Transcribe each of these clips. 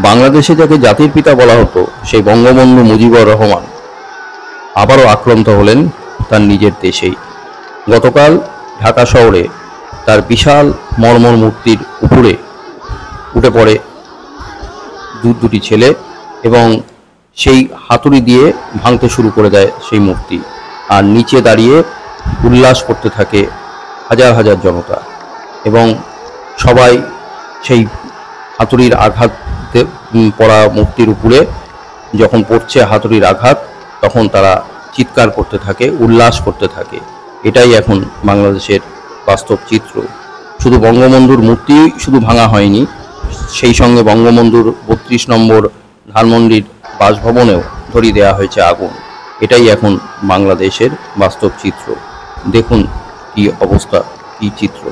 বাংলাদেশে যাকে জাতির পিতা বলা হতো সেই বঙ্গবন্ধু মুজিবুর রহমান আবারও আক্রান্ত হলেন তার নিজের দেশেই। গতকাল ঢাকা শহরে তার বিশাল মর্মর মূর্তির উপরে উঠে পড়ে দুটি ছেলে এবং সেই হাতুড়ি দিয়ে ভাঙতে শুরু করে দেয় সেই মূর্তি। আর নিচে দাঁড়িয়ে উল্লাস করতে থাকে হাজার হাজার জনতা এবং সবাই সেই হাতুড়ির আঘাতে পড়া মূর্তির উপরে যখন পড়ছে হাতুড়ির আঘাত, তখন তারা চিৎকার করতে থাকে, উল্লাস করতে থাকে। এটাই এখন বাংলাদেশের বাস্তব চিত্র। শুধু বঙ্গবন্ধুর মূর্তি শুধু ভাঙা হয়নি, সেই সঙ্গে বঙ্গবন্ধুর ৩২ নম্বর ধানমন্ডির বাসভবনেও ধরিয়ে দেওয়া হয়েছে আগুন। এটাই এখন বাংলাদেশের বাস্তব চিত্র। দেখুন কি অবস্থা, কি চিত্র।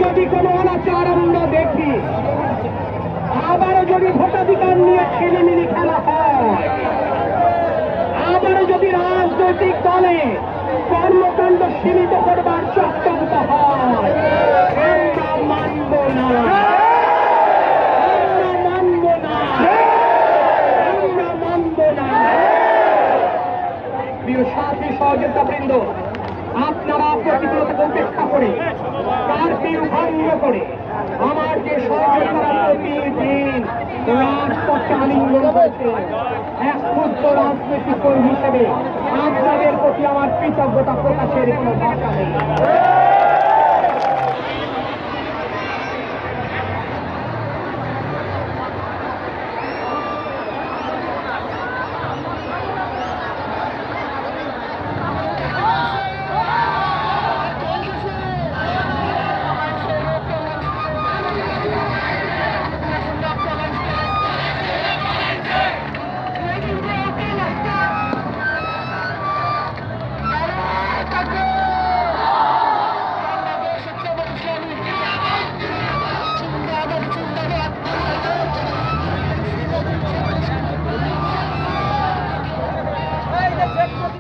যদি কোনো অনাচার আমরা দেখি, আবারও যদি ভোটাধিকার নিয়ে ছিনিমিনি খেলা হয়, আবারও যদি রাজনৈতিক দলে কর্মকাণ্ড সীমিত করবার চক্রান্ত হয়, আমরা মানব না, আমরা মানব না, আমরা মানব না। প্রিয় সাথী সহযোগিতাবৃন্দ, আপনারা প্রতিরোধ উপেক্ষা করে কারফিউ ভঙ্গ করে আমার যে সহযোগিতারা প্রতিদিন রাজপথে আলিঙ্গন হয়েছে, এক ক্ষুদ্র রাজনৈতিক কর্মী হিসেবে আপনাদের প্রতি আমার কৃতজ্ঞতা প্রকাশের কোনো ভাষা নেই।